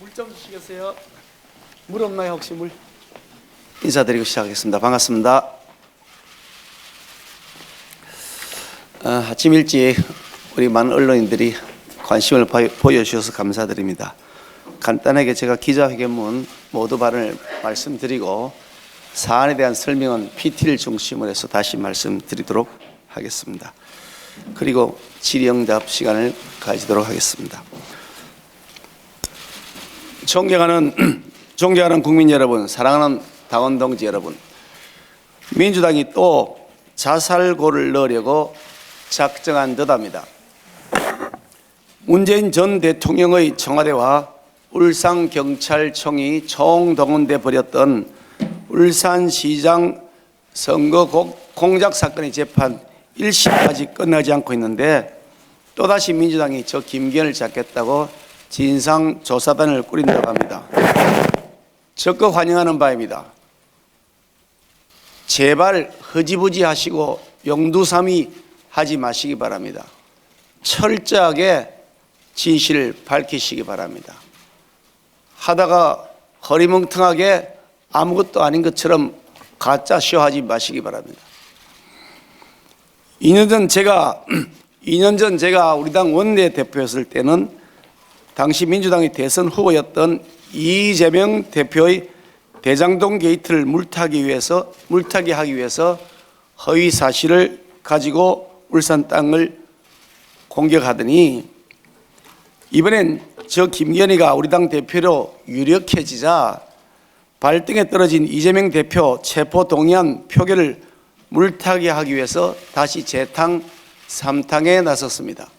물 좀 주시겠어요? 물 없나요 혹시 물? 인사드리고 시작하겠습니다. 반갑습니다. 아침 일찍 우리 많은 언론인들이 관심을 보여주셔서 감사드립니다. 간단하게 제가 기자회견문 모두 발언을 말씀드리고 사안에 대한 설명은 PT를 중심으로 해서 다시 말씀드리도록 하겠습니다. 그리고 질의응답 시간을 가지도록 하겠습니다. 존경하는 국민 여러분, 사랑하는 당원 동지 여러분, 민주당이 또 자살골을 넣으려고 작정한 듯합니다. 문재인 전 대통령의 청와대와 울산경찰청이 총동원돼 벌였던 울산시장 선거 공작 사건의 재판 1심까지 끝나지 않고 있는데 또다시 민주당이 저 김기현을 잡겠다고 진상조사단을 꾸린다고 합니다. 적극 환영하는 바입니다. 제발 흐지부지 하시고 용두삼이 하지 마시기 바랍니다. 철저하게 진실을 밝히시기 바랍니다. 하다가 허리멍텅하게 아무것도 아닌 것처럼 가짜 쇼하지 마시기 바랍니다. 2년 전 제가 우리 당 원내대표였을 때는 당시 민주당의 대선 후보였던 이재명 대표의 대장동 게이트를 물타기 하기 위해서 허위 사실을 가지고 울산 땅을 공격하더니 이번엔 저 김기현이가 우리 당 대표로 유력해지자 발등에 떨어진 이재명 대표 체포 동의안 표결을 물타기 하기 위해서 다시 재탕 3탕에 나섰습니다.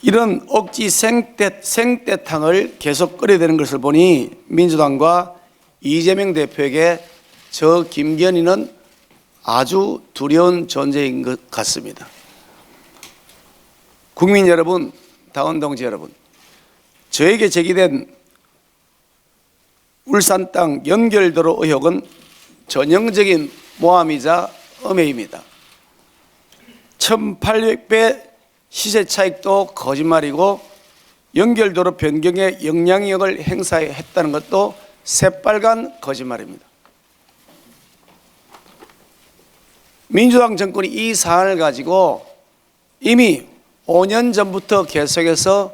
이런 억지 생떼탕을 계속 끓여야 되는 것을 보니 민주당과 이재명 대표에게 저 김기현이는 아주 두려운 존재인 것 같습니다. 국민 여러분, 당원 동지 여러분, 저에게 제기된 울산 땅 연결도로 의혹은 전형적인 모함이자 음해입니다. 1800배 시세 차익도 거짓말이고 연결도로 변경에 영향력을 행사했다는 것도 새빨간 거짓말입니다. 민주당 정권이 이 사안을 가지고 이미 5년 전부터 계속해서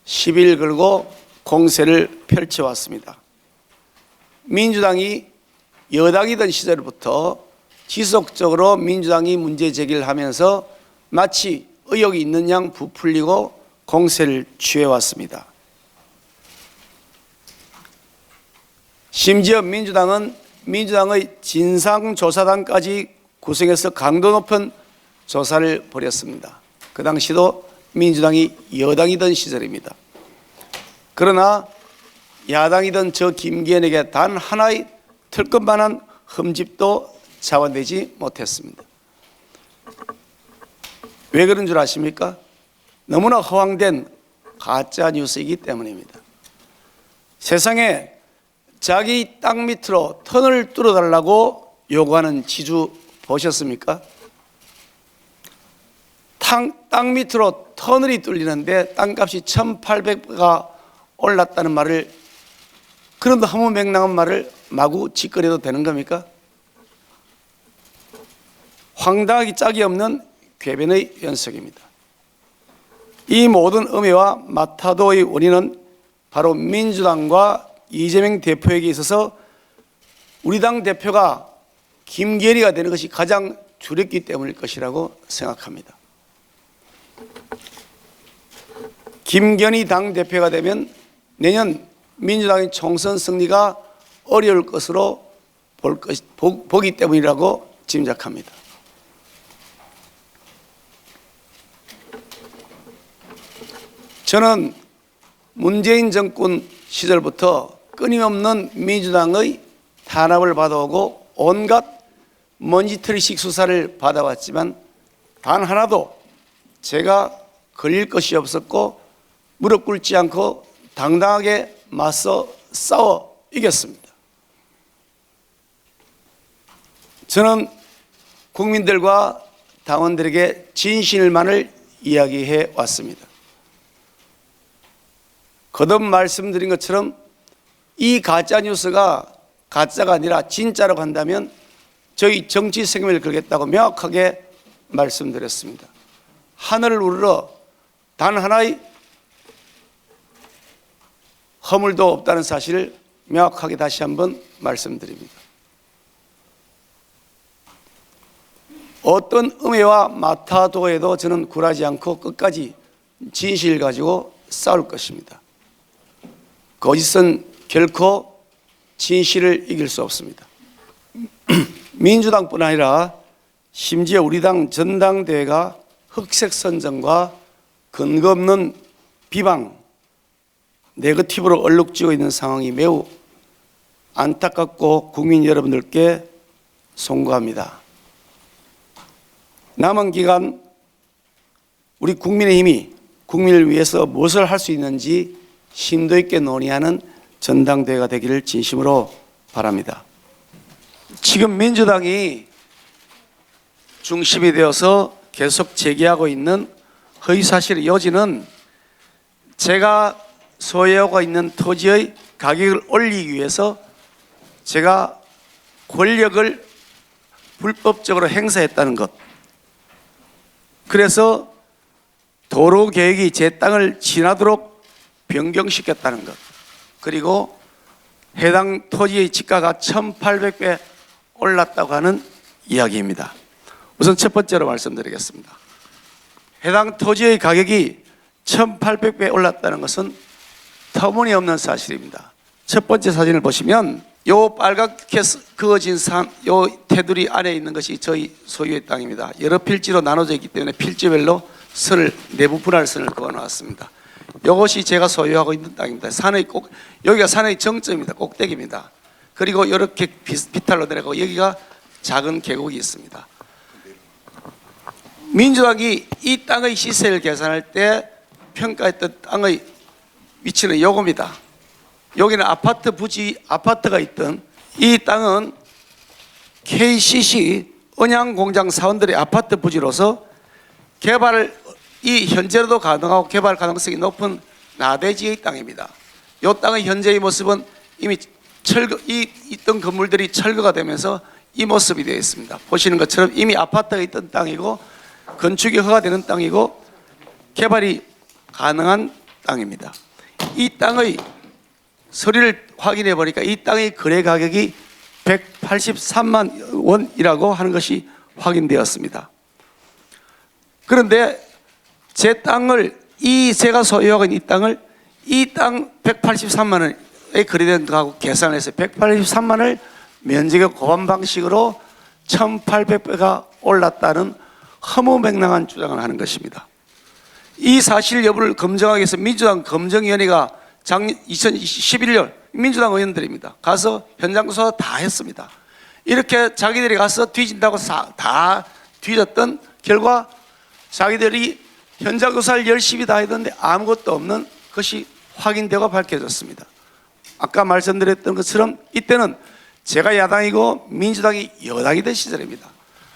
시비를 걸고 공세를 펼쳐왔습니다. 민주당이 여당이던 시절부터 지속적으로 민주당이 문제 제기를 하면서 마치 의혹이 있는 양 부풀리고 공세를 취해왔습니다. 심지어 민주당의 진상조사단까지 구성해서 강도 높은 조사를 벌였습니다. 그 당시도 민주당이 여당이던 시절입니다. 그러나 야당이던 저 김기현에게 단 하나의 털끝만한 흠집도 자원되지 못했습니다. 왜 그런 줄 아십니까? 너무나 허황된 가짜 뉴스이기 때문입니다. 세상에 자기 땅 밑으로 터널을 뚫어달라고 요구하는 지주 보셨습니까? 땅 밑으로 터널이 뚫리는데 땅값이 1,800배가 올랐다는 말을, 그런 허무맹랑한 말을 마구 짓거려도 되는 겁니까? 황당하기 짝이 없는 궤변의 연속입니다. 이 모든 음해와 마타도의 원인은 바로 민주당과 이재명 대표에게 있어서 우리 당 대표가 김기현이가 되는 것이 가장 두렵기 때문일 것이라고 생각합니다. 김기현이 당 대표가 되면 내년 민주당의 총선 승리가 어려울 것으로 보기 때문이라고 짐작합니다. 저는 문재인 정권 시절부터 끊임없는 민주당의 탄압을 받아오고 온갖 먼지털이식 수사를 받아왔지만 단 하나도 제가 걸릴 것이 없었고 무릎 꿇지 않고 당당하게 맞서 싸워 이겼습니다. 저는 국민들과 당원들에게 진실만을 이야기해 왔습니다. 거듭 말씀드린 것처럼 이 가짜 뉴스가 가짜가 아니라 진짜라고 한다면 저희 정치 생명을 걸겠다고 명확하게 말씀드렸습니다. 하늘을 우러러 단 하나의 허물도 없다는 사실을 명확하게 다시 한번 말씀드립니다. 어떤 음해와 마타도에도 저는 굴하지 않고 끝까지 진실을 가지고 싸울 것입니다. 거짓은 결코 진실을 이길 수 없습니다. 민주당뿐 아니라 심지어 우리 당 전당대회가 흑색선전과 근거 없는 비방, 네거티브로 얼룩지고 있는 상황이 매우 안타깝고 국민 여러분들께 송구합니다. 남은 기간 우리 국민의힘이 국민을 위해서 무엇을 할 수 있는지 심도 있게 논의하는 전당대회가 되기를 진심으로 바랍니다. 지금 민주당이 중심이 되어서 계속 제기하고 있는 허위사실의 요지는 제가 소유하고 있는 토지의 가격을 올리기 위해서 제가 권력을 불법적으로 행사했다는 것, 그래서 도로 계획이 제 땅을 지나도록 변경시켰다는 것, 그리고 해당 토지의 지가가 1,800배 올랐다고 하는 이야기입니다. 우선 첫 번째로 말씀드리겠습니다. 해당 토지의 가격이 1,800배 올랐다는 것은 터무니없는 사실입니다. 첫 번째 사진을 보시면 요 빨갛게 그어진 산, 요 테두리 안에 있는 것이 저희 소유의 땅입니다. 여러 필지로 나눠져 있기 때문에 필지별로 선을, 내부 분할선을 그어 놓았습니다. 이것이 제가 소유하고 있는 땅입니다. 여기가 산의 정점입니다. 꼭대기입니다. 그리고 이렇게 비탈로 내려가고 여기가 작은 계곡이 있습니다. 민주당이 이 땅의 시세를 계산할 때 평가했던 땅의 위치는 요겁니다. 여기는 아파트 부지, 아파트가 있던 이 땅은 KCC 언양공장 사원들의 아파트 부지로서 개발이 현재로도 가능하고 개발 가능성이 높은 나대지의 땅입니다. 이 땅의 현재의 모습은 이미 있던 건물들이 철거가 되면서 이 모습이 되어 있습니다. 보시는 것처럼 이미 아파트가 있던 땅이고 건축이 허가되는 땅이고 개발이 가능한 땅입니다. 이 땅의 서류를 확인해 보니까 이 땅의 거래 가격이 183만 원이라고 하는 것이 확인되었습니다. 그런데 제 땅을, 제가 소유하고 있는 이 땅을 이 땅 183만 원에 거래된 거하고 계산해서 183만 원을 면적의 고반 방식으로 1,800배가 올랐다는 허무맹랑한 주장을 하는 것입니다. 이 사실 여부를 검증하기 위해서 민주당 검증위원회가 작년 2011년 민주당 의원들입니다. 가서 현장 조사 다 했습니다. 이렇게 자기들이 가서 뒤진다고 다 뒤졌던 결과 자기들이 현장 조사를 열심히 다 했는데 아무것도 없는 것이 확인되고 밝혀졌습니다. 아까 말씀드렸던 것처럼 이때는 제가 야당이고 민주당이 여당이던 시절입니다.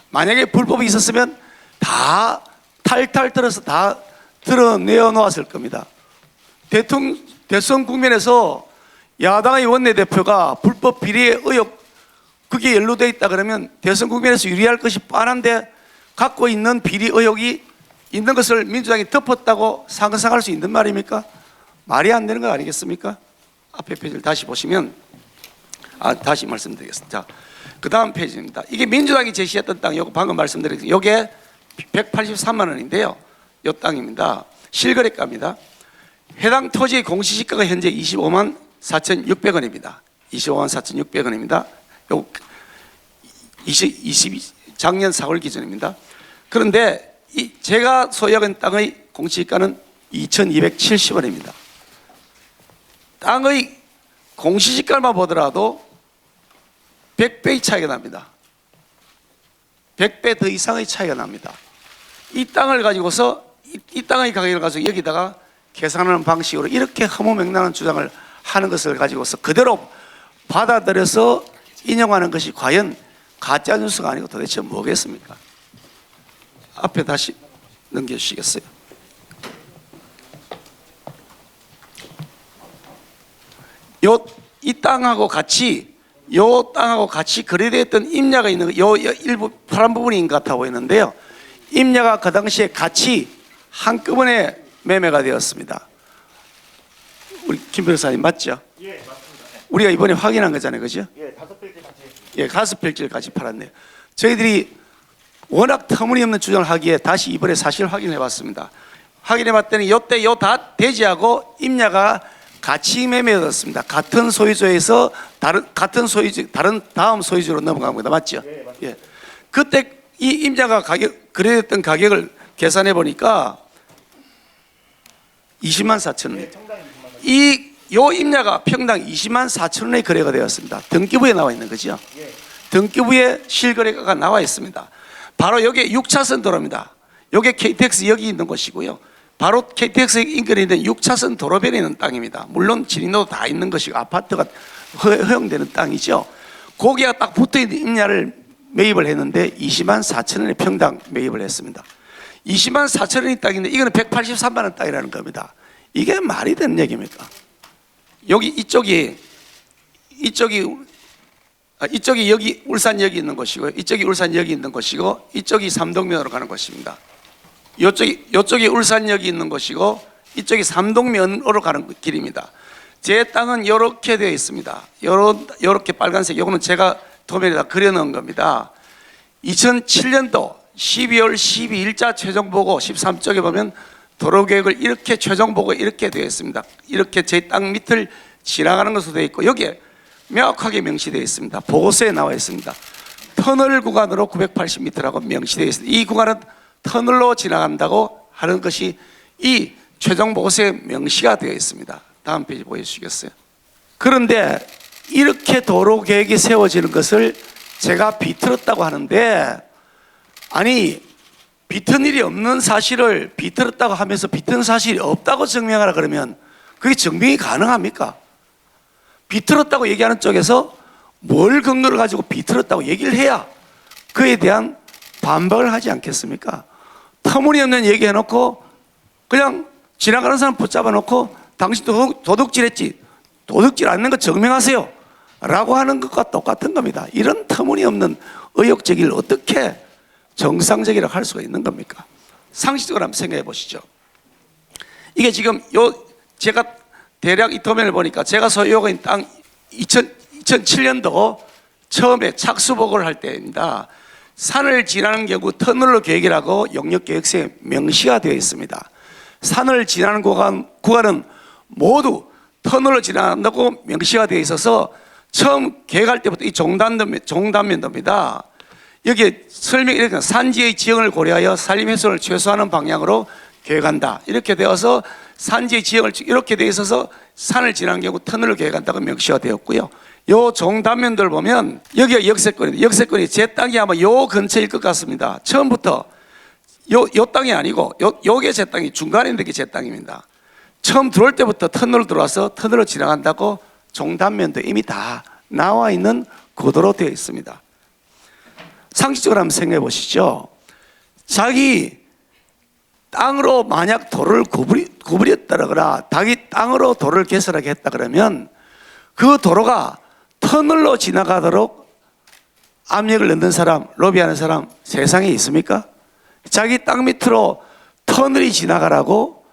만약에 불법이 있었으면 다 탈탈 털어서 다 드러내어 놓았을 겁니다. 대선 국면에서 야당의 원내대표가 불법 비리의 의혹 그게 연루되어 있다 그러면 대선 국면에서 유리할 것이 뻔한데 갖고 있는 비리 의혹이 있는 것을 민주당이 덮었다고 상상할 수 있는 말입니까? 말이 안 되는 거 아니겠습니까? 앞에 페이지를 다시 보시면 다시 말씀드리겠습니다. 자, 그 다음 페이지입니다. 이게 민주당이 제시했던 땅, 요거 방금 말씀드렸죠. 요게 183만 원인데요. 요 땅입니다. 실거래가입니다. 해당 토지의 공시지가가 현재 25만 4,600원입니다. 25만 4,600원입니다. 요 작년 4월 기준입니다. 그런데 제가 소유하고 있는 땅의 공시지가는 2,270원입니다. 땅의 공시지가만 보더라도 100배의 차이가 납니다. 100배 더 이상의 차이가 납니다. 이 땅을 가지고서 이 땅의 가격을 가지고 여기다가 계산하는 방식으로 이렇게 허무맹랑한 주장을 하는 것을 가지고서 그대로 받아들여서 인용하는 것이 과연 가짜 뉴스가 아니고 도대체 뭐겠습니까? 앞에 다시 넘겨주시겠어요? 이 땅하고 같이 거래되었던 임야가 있는 요 일부 파란 부분인 것 같아 보이는데요. 임야가 그 당시에 같이 한꺼번에 매매가 되었습니다. 우리 김 변호사님 맞죠? 예, 맞습니다. 우리가 이번에 확인한 거잖아요, 그죠? 예, 5필지 같이. 예, 5필지를 같이 팔았네요. 저희들이 워낙 터무니없는 주장을 하기에 다시 이번에 사실 확인해 봤습니다. 확인해 봤더니 요때 요 다 대지하고 임야가 같이 매매되었습니다. 같은 소유주에서 다른 다음 소유주로 넘어간 겁니다. 맞죠? 예, 맞습니다. 예. 그때 이 임야가 거래됐던 가격을 계산해 보니까 20만 4천 원. 예, 청당이 20만 원. 요 임야가 평당 20만 4천 원에 거래가 되었습니다. 등기부에 나와 있는 거죠. 예. 등기부에 실거래가가 나와 있습니다. 바로 여기 6차선 도로입니다. 여기 KTX 여기 있는 곳이고요. 바로 KTX 인근에 있는 6차선 도로변에 있는 땅입니다. 물론 진입로도 다 있는 것이고 아파트가 허용되는 땅이죠. 거기가 딱 붙어있는 임야를 매입을 했는데 20만 4천 원에 평당 매입을 했습니다. 20만 4천 원이 땅인데 이거는 183만 원 땅이라는 겁니다. 이게 말이 되는 얘기입니까? 여기 이쪽이 여기 울산역이 있는 곳이고요. 이쪽이 울산역이 있는 곳이고 이쪽이 삼동면으로 가는 곳입니다. 이쪽이 울산역이 있는 곳이고 이쪽이 삼동면으로 가는 길입니다. 제 땅은 이렇게 되어 있습니다. 이렇게 빨간색, 이거는 제가 도면에다 그려놓은 겁니다. 2007년도 12월 12일자 최종 보고 13쪽에 보면 도로계획을 이렇게 최종 보고 이렇게 되어 있습니다. 이렇게 제 땅 밑을 지나가는 것으로 되어 있고 여기에 명확하게 명시되어 있습니다. 보고서에 나와 있습니다. 터널 구간으로 980m라고 명시되어 있습니다. 이 구간은 터널로 지나간다고 하는 것이 이 최종 보고서에 명시가 되어 있습니다. 다음 페이지 보여주시겠어요? 그런데 이렇게 도로 계획이 세워지는 것을 제가 비틀었다고 하는데, 아니 비튼 일이 없는 사실을 비틀었다고 하면서 비튼 사실이 없다고 증명하라 그러면 그게 증명이 가능합니까? 비틀었다고 얘기하는 쪽에서 뭘 근거를 가지고 비틀었다고 얘기를 해야 그에 대한 반박을 하지 않겠습니까? 터무니없는 얘기해놓고 그냥 지나가는 사람 붙잡아 놓고 당신 도둑질했지, 도둑질 않는 거 증명하세요 라고 하는 것과 똑같은 겁니다. 이런 터무니없는 의혹 제기를 어떻게 정상적이라고 할 수가 있는 겁니까? 상식적으로 한번 생각해 보시죠. 이게 지금 제가 대략 이 도면을 보니까 제가 소유하고 있는 땅 2007년도 처음에 착수보고를 할 때입니다. 산을 지나는 경우 터널로 계획을 하고 용역계획서에 명시가 되어 있습니다. 산을 지나는 구간은 모두 터널로 지나간다고 명시가 되어 있어서 처음 계획할 때부터 이 종단면도입니다. 여기에 설명이 이렇게 산지의 지형을 고려하여 산림 훼손을 최소화하는 방향으로 계획한다. 이렇게 되어서 산지의 지형을 이렇게 되어 있어서 산을 지나는 경우 터널을 계획한다고 명시가 되었고요. 요 종단면도를 보면 여기가 역세권인데 역세권이 제 땅이 아마 요 근처일 것 같습니다. 처음부터 요 땅이 아니고 요게 제 땅이 중간에 있는 게 제 땅입니다. 처음 들어올 때부터 터널로 들어와서 터널로 지나간다고 종단면도 이미 다 나와 있는 구도로 되어 있습니다. 상식적으로 한번 생각해 보시죠. 자기 땅으로 만약 도로를 구부렸다거나 자기 땅으로 도로를 개설하게 했다 그러면 그 도로가 터널로 지나가도록 압력을 넣는 사람, 로비하는 사람 세상에 있습니까? 자기 땅 밑으로 터널이 지나가라고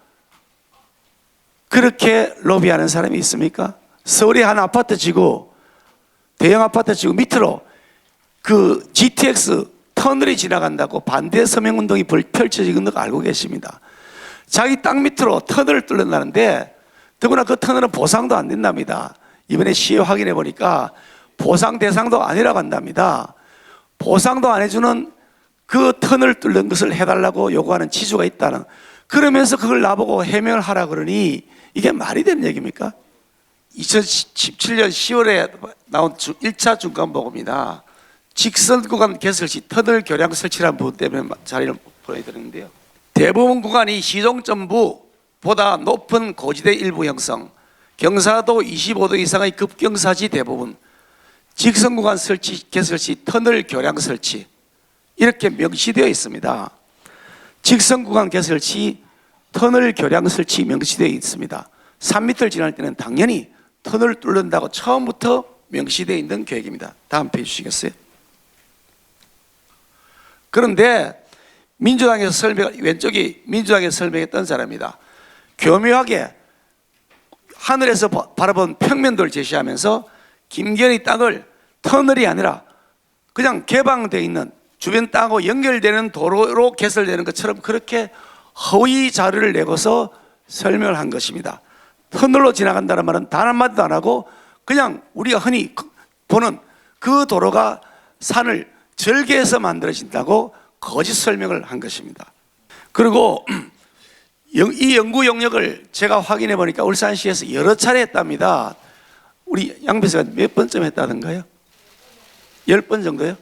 그렇게 로비하는 사람이 있습니까? 서울의 한 아파트 지구, 대형 아파트 지구 밑으로 그 GTX 터널이 지나간다고 반대 서명운동이 펼쳐지는 거 알고 계십니다. 자기 땅 밑으로 터널을 뚫는다는데 더구나 그 터널은 보상도 안 된답니다. 이번에 시에 확인해 보니까 보상 대상도 아니라고 한답니다. 보상도 안 해주는 그 터널을 뚫는 것을 해달라고 요구하는 지주가 있다는, 그러면서 그걸 나보고 해명을 하라 그러니 이게 말이 되는 얘기입니까? 2017년 10월에 나온 1차 중간보고입니다. 직선 구간 개설 시 터널 교량 설치라는 부분 때문에 자리를 보내드리는데요. 대부분 구간이 시종점부보다 높은 고지대 일부 형성, 경사도 25도 이상의 급경사지 대부분, 직선 구간 설치 개설 시 터널 교량 설치 이렇게 명시되어 있습니다. 직선 구간 개설 시 터널 교량 설치 명시되어 있습니다. 3m를 지날 때는 당연히 터널을 뚫는다고 처음부터 명시되어 있는 계획입니다. 다음 페이지 주시겠어요? 그런데 민주당에서 왼쪽이 민주당에서 설명했던 사람입니다. 교묘하게 하늘에서 바라본 평면도를 제시하면서 김건희 땅을 터널이 아니라 그냥 개방되어 있는 주변 땅하고 연결되는 도로로 개설되는 것처럼 그렇게 허위 자료를 내고서 설명을 한 것입니다. 터널로 지나간다는 말은 단 한마디도 안 하고 그냥 우리가 흔히 보는 그 도로가 산을 절개해서 만들어진다고 거짓 설명을 한 것입니다. 그리고 이 연구 영역을 제가 확인해 보니까 울산시에서 여러 차례 했답니다. 우리 양 비서가 몇 번쯤 했다던가요? 10번 정도요?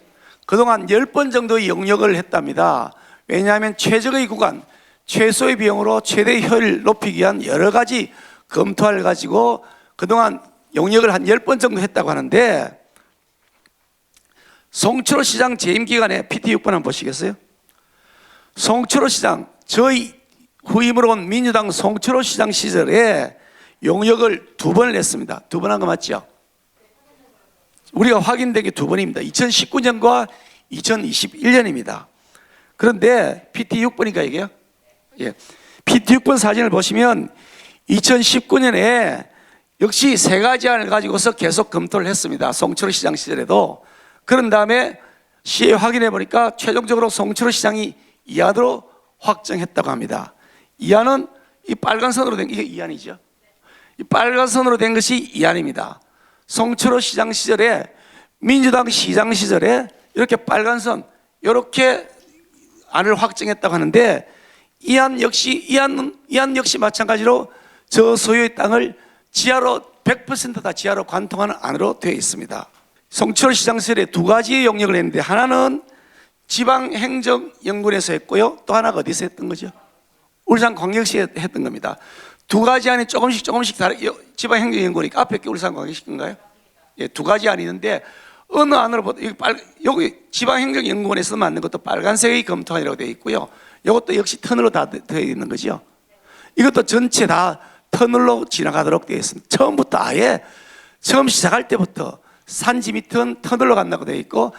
그동안 10번 정도의 영역을 했답니다. 왜냐하면 최적의 구간, 최소의 비용으로 최대의 효율을 높이기 위한 여러 가지 검토를 가지고 그동안 영역을 한 10번 정도 했다고 하는데, 송철호 시장 재임 기간에 PT 6번 한번 보시겠어요? 송철호 시장, 저희 후임으로 온 민주당 송철호 시장 시절에 용역을 2번을 냈습니다. 2번 한 거 맞죠? 우리가 확인된 게 2번입니다. 2019년과 2021년입니다. 그런데 PT 6번이니까 이게요? 예. PT 6번 사진을 보시면 2019년에 역시 3가지 안을 가지고서 계속 검토를 했습니다. 송철호 시장 시절에도. 그런 다음에 시에 확인해 보니까 최종적으로 송철호 시장이 이안으로 확정했다고 합니다. 이안은 이 빨간 선으로 된, 이게 이안이죠. 이 빨간 선으로 된 것이 이안입니다. 송철호 시장 시절에, 민주당 시장 시절에 이렇게 빨간 선, 이렇게 안을 확정했다고 하는데, 이안 역시 마찬가지로 저 소유의 땅을 지하로 100% 다 지하로 관통하는 안으로 되어 있습니다. 송철호 시장 시절에 2가지의 영역을 했는데, 하나는 지방행정연구원에서 했고요, 또 하나가 어디서 했던 거죠? 울산광역시에 했던 겁니다. 2가지 안이 조금씩 다른, 지방행정연구원이니까 앞에 게 울산광역시인가요? 예, 2가지 안이 있는데 어느 안으로 보다 여기 지방행정연구원에서 만든 것도 빨간색의 검토안이라고 되어 있고요, 이것도 역시 터널로 다 되어 있는 거죠. 이것도 전체 다 터널로 지나가도록 되어 있습니다. 처음부터 아예 처음 시작할 때부터 산지 밑은 터널로 간다고 되어 있고,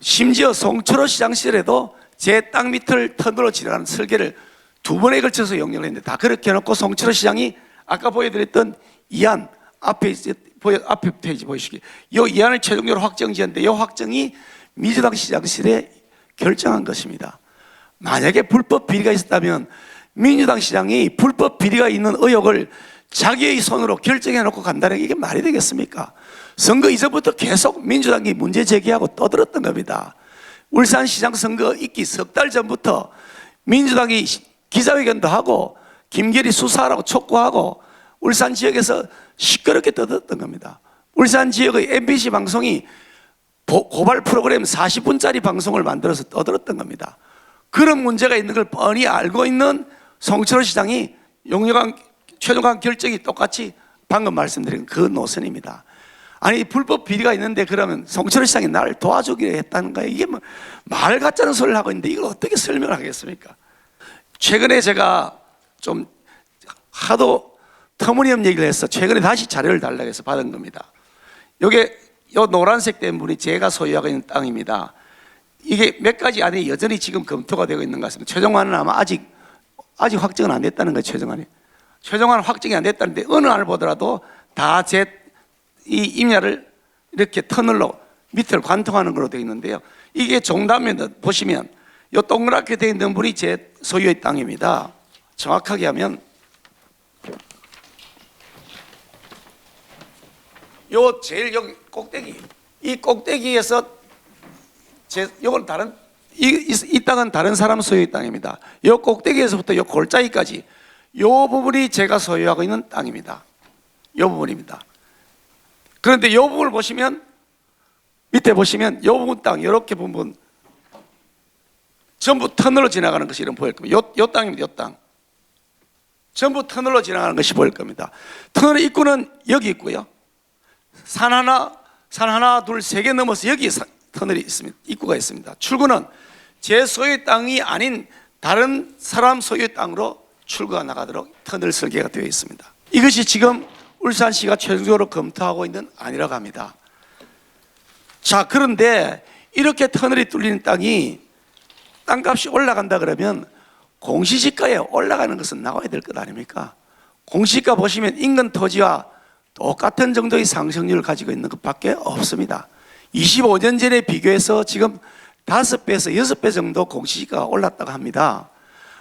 심지어 송철호 시장 시절에도 제 땅 밑을 터널로 지나가는 설계를 2번에 걸쳐서 영역을 했는데, 다 그렇게 해놓고 송철호 시장이 아까 보여드렸던 이안 앞에 페이지 보시기, 이 이안을 최종적으로 확정지었는데, 이 확정이 민주당 시장 시절에 결정한 것입니다. 만약에 불법 비리가 있었다면 민주당 시장이 불법 비리가 있는 의혹을 자기의 손으로 결정해 놓고 간다는 게 이게 말이 되겠습니까? 선거 이전부터 계속 민주당이 문제 제기하고 떠들었던 겁니다. 울산시장 선거 있기 3달 전부터 민주당이 기자회견도 하고 김결희 수사하라고 촉구하고 울산 지역에서 시끄럽게 떠들었던 겁니다. 울산 지역의 MBC 방송이 고발 프로그램 40분짜리 방송을 만들어서 떠들었던 겁니다. 그런 문제가 있는 걸 뻔히 알고 있는 송철호 시장이 최종관 결정이 똑같이 방금 말씀드린 그 노선입니다. 아니, 불법 비리가 있는데 그러면 송철호 시장이 나를 도와주기로 했다는 거예요. 이게 뭐 말 같자는 소리를 하고 있는데 이걸 어떻게 설명을 하겠습니까? 최근에 제가 좀 하도 터무니없는 얘기를 해서 최근에 다시 자료를 달라고 해서 받은 겁니다. 요게 요 노란색 된 분이 제가 소유하고 있는 땅입니다. 이게 몇 가지 안에 여전히 지금 검토가 되고 있는 것 같습니다. 최종안은 아마 아직 확정은 안 됐다는 거예요. 최종안은 확정이 안 됐다는데, 어느 안을 보더라도 다 이 임야를 이렇게 터널로 밑을 관통하는 걸로 되어 있는데요. 이게 종단면 보시면 이 동그랗게 되어 있는 분이 제 소유의 땅입니다. 정확하게 하면 요 제일 여기 꼭대기, 이 꼭대기에서 요건 다른 이 땅은 다른 사람 소유의 땅입니다. 요 꼭대기에서부터 요 골짜기까지 요 부분이 제가 소유하고 있는 땅입니다. 요 부분입니다. 그런데 요 부분을 보시면, 밑에 보시면 요 부분 땅, 이렇게 부분 전부 터널로 지나가는 것이 이런 보일 겁니다. 요 땅입니다. 요 땅 전부 터널로 지나가는 것이 보일 겁니다. 터널의 입구는 여기 있고요, 산 하나 둘 세 개 넘어서 여기 터널이 있습니다. 입구가 있습니다. 출구는 제 소유의 땅이 아닌 다른 사람 소유의 땅으로 출구가 나가도록 터널 설계가 되어 있습니다. 이것이 지금 울산시가 최종적으로 검토하고 있는 아니라고 합니다. 자, 그런데 이렇게 터널이 뚫리는 땅이 땅값이 올라간다 그러면 공시지가에 올라가는 것은 나와야 될 것 아닙니까? 공시지가 보시면 인근 토지와 똑같은 정도의 상승률을 가지고 있는 것밖에 없습니다. 25년 전에 비교해서 지금 5배에서 6배 정도 공시지가가 올랐다고 합니다.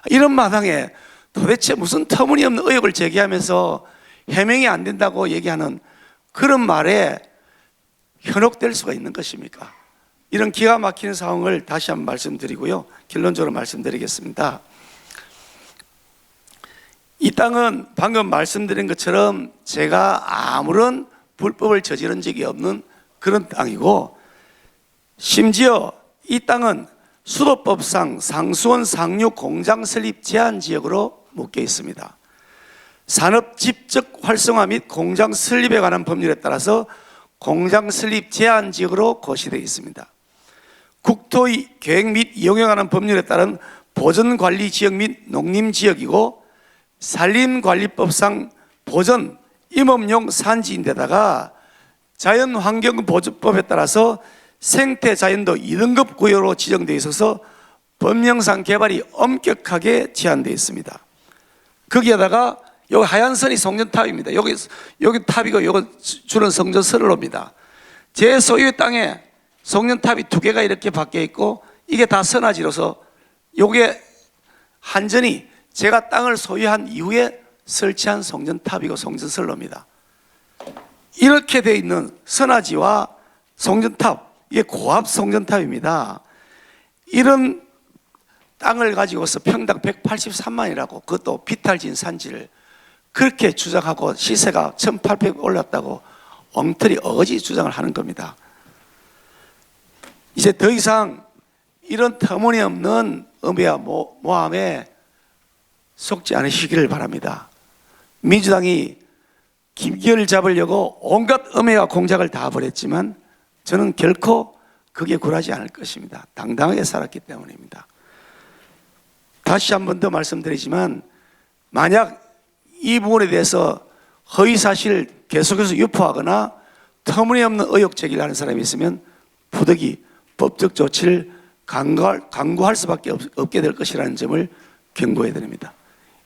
이런 마당에 도대체 무슨 터무니없는 의혹을 제기하면서 해명이 안 된다고 얘기하는 그런 말에 현혹될 수가 있는 것입니까? 이런 기가 막히는 상황을 다시 한번 말씀드리고요, 결론적으로 말씀드리겠습니다. 이 땅은 방금 말씀드린 것처럼 제가 아무런 불법을 저지른 적이 없는 그런 땅이고, 심지어 이 땅은 수도법상 상수원 상류 공장 설립 제한 지역으로 묶여 있습니다. 산업 집적 활성화 및 공장 설립에 관한 법률에 따라서 공장 설립 제한 지역으로 고시되어 있습니다. 국토의 계획 및 이용에 관한 법률에 따른 보전 관리 지역 및 농림 지역이고, 산림관리법상 보전 임업용 산지인데다가 자연환경보전법에 따라서 생태자연도 2등급 구역으로 지정되어 있어서 법령상 개발이 엄격하게 제한되어 있습니다. 거기에다가 여기 하얀 선이 성전탑입니다. 여기 탑이고 여기 줄은 성전선로입니다. 제 소유의 땅에 성전탑이 2개가 이렇게 박혀 있고, 이게 다 선화지로서 요게 한전이 제가 땅을 소유한 이후에 설치한 성전탑이고 성전선로입니다. 이렇게 되어 있는 선화지와 성전탑, 이게 고압 성전탑입니다. 이런 땅을 가지고서 평당 183만이라고, 그것도 비탈진 산지를 그렇게 주장하고 시세가 1,800 올랐다고 엉터리 어거지 주장을 하는 겁니다. 이제 더 이상 이런 터무니없는 음해와 모함에 속지 않으시기를 바랍니다. 민주당이 김기현을 잡으려고 온갖 음해와 공작을 다 벌였지만 저는 결코 그게 굴하지 않을 것입니다. 당당하게 살았기 때문입니다. 다시 한 번 더 말씀드리지만, 만약 이 부분에 대해서 허위사실 계속해서 유포하거나 터무니없는 의혹 제기를 하는 사람이 있으면 부득이 법적 조치를 강구할 수밖에 없게 될 것이라는 점을 경고해 드립니다.